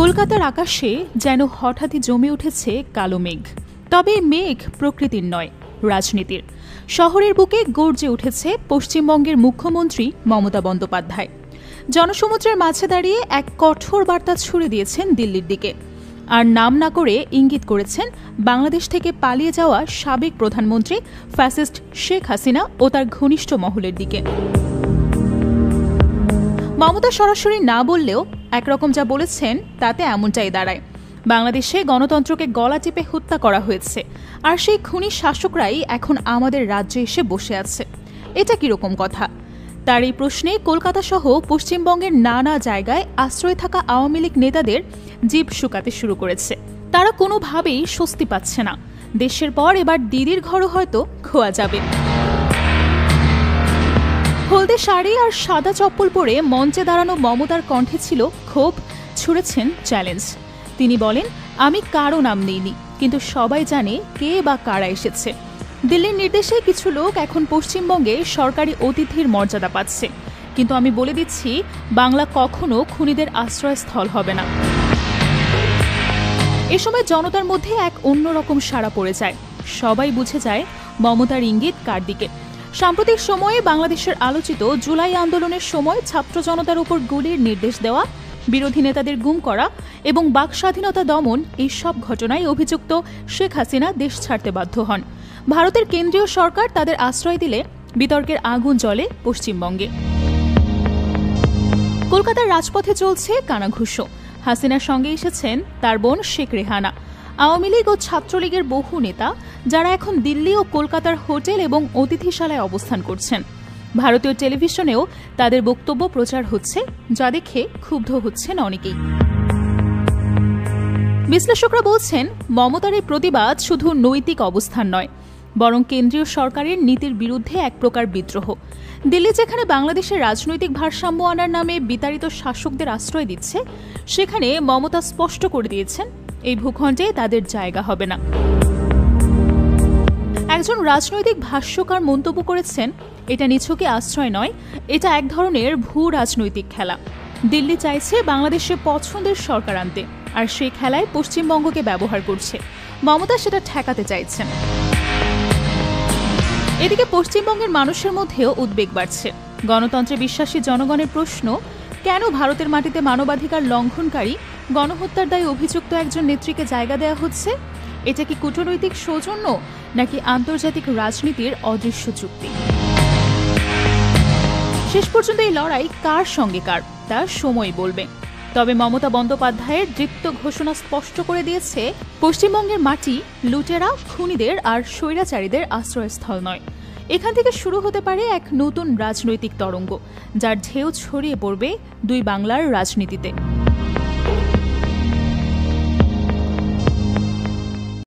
কলকাতার আকাশে যেন হঠাৎই জমে উঠেছে কালো মেঘ। তবে মেঘ প্রকৃতির নয়, রাজনীতির। শহরের বুকে গর্জে উঠেছে পশ্চিমবঙ্গের মুখ্যমন্ত্রী মমতা বন্দ্যোপাধ্যায়। জনসমুদ্রের মাঝে দাঁড়িয়ে এক কঠোর বার্তা ছুড়ে দিয়েছেন দিল্লির দিকে, আর নাম না করে ইঙ্গিত করেছেন বাংলাদেশ থেকে পালিয়ে যাওয়া সাবেক প্রধানমন্ত্রী ফ্যাসিস্ট শেখ হাসিনা ও তার ঘনিষ্ঠ মহলের দিকে। মমতা সরাসরি না বললেও একরকম যা বলেছেন তাতে এমনটাই দাঁড়ায়। বাংলাদেশে গণতন্ত্রকে গলা টিপে হত্যা করা হয়েছে, আর সেই খুনি শাসকরাই এখন আমাদের রাজ্যে এসে বসে আছে। এটা কিরকম কথা? তার এই প্রশ্নে কলকাতা সহ পশ্চিমবঙ্গের নানা জায়গায় আশ্রয় থাকা আওয়ামী লীগ নেতাদের জিভ শুকাতে শুরু করেছে। তারা কোনোভাবেই স্বস্তি পাচ্ছে না। দেশের পর এবার দিদির ঘরও হয়তো খোয়া যাবে। হলদে শাড়ি আর সাদা চপ্পল পরে মঞ্চে দাঁড়ানো মমতার কণ্ঠে ছিল ক্ষোভ, ছুড়েছেন চ্যালেঞ্জ। তিনি বলেন, আমি কারো নাম নেইনি, কিন্তু সবাই জানে কে বা কারা এসেছে। দিল্লির নির্দেশে কিছু লোক এখন পশ্চিমবঙ্গে সরকারি অতিথির মর্যাদা পাচ্ছে, কিন্তু আমি বলে দিচ্ছি, বাংলা কখনো খুনিদের আশ্রয়স্থল হবে না। এ সময় জনতার মধ্যে এক অন্যরকম সাড়া পড়ে যায়। সবাই বুঝে যায় মমতার ইঙ্গিত কার দিকে। সাম্প্রতিক সময়ে বাংলাদেশের আলোচিত জুলাই আন্দোলনের সময় ছাত্র জনতার উপর গুলির নির্দেশ দেওয়া, বিরোধী নেতাদের গুম করা এবং বাক স্বাধীনতা দমন, এই সব ঘটনায় অভিযুক্ত শেখ হাসিনা দেশ ছাড়তে বাধ্য হন। ভারতের কেন্দ্রীয় সরকার তাদের আশ্রয় দিলে বিতর্কের আগুন জ্বলে পশ্চিমবঙ্গে। কলকাতার রাজপথে চলছে কানাঘুষো। হাসিনার সঙ্গে এসেছেন তার বোন শেখ রেহানা, আওয়ামী লীগ ও ছাত্রলীগের বহু নেতা, যারা এখন দিল্লি ও কলকাতার হোটেল এবং অতিথিশালায় অবস্থান করছেন। ভারতীয় টেলিভিশনেও তাদের বক্তব্য প্রচার হচ্ছে, যা দেখে ক্ষুব্ধ হচ্ছেন অনেকেই। বিশ্লেষকরা বলছেন, মমতার এই প্রতিবাদ শুধু নৈতিক অবস্থান নয়, বরং কেন্দ্রীয় সরকারের নীতির বিরুদ্ধে এক প্রকার বিদ্রোহ। দিল্লি যেখানে বাংলাদেশের রাজনৈতিক ভারসাম্য আনার নামে বিতাড়িত শাসকদের আশ্রয় দিচ্ছে, সেখানে মমতা স্পষ্ট করে দিয়েছেন এই ভূখণ্ডে তাদের জায়গা হবে না। একজন রাজনৈতিক ভাষ্যকার মন্তব্য করেছেন, এটা নিছকই আশ্রয় নয়, এটা এক ধরনের ভূ রাজনৈতিক খেলা। দিল্লি চাইছে বাংলাদেশে পছন্দের সরকার আনতে, আর সেই খেলায় পশ্চিমবঙ্গকে ব্যবহার করছে। মমতা সেটা ঠেকাতে চাইছেন। এদিকে পশ্চিমবঙ্গের মানুষের মধ্যেও উদ্বেগ বাড়ছে। গণতন্ত্রে বিশ্বাসী জনগণের প্রশ্ন, কেন ভারতের মাটিতে মানবাধিকার লঙ্ঘনকারী, গণহত্যার দায়ে অভিযুক্ত একজন নেত্রীকে জায়গা দেওয়া হচ্ছে? এটা কি কূটনৈতিক সৌজন্য, নাকি আন্তর্জাতিক রাজনীতির অদৃশ্য চুক্তি? শেষ পর্যন্ত এই লড়াই কার সঙ্গে কার, তা সময় বলবে। তবে মমতা বন্দ্যোপাধ্যায়ের দৃপ্ত ঘোষণা স্পষ্ট করে দিয়েছে, পশ্চিমবঙ্গের মাটি লুটেরা, খুনিদের আর স্বৈরাচারীদের আশ্রয়স্থল নয়। এখান থেকে শুরু হতে পারে এক নতুন রাজনৈতিক তরঙ্গ, যার ঢেউ ছড়িয়ে পড়বে দুই বাংলার রাজনীতিতে।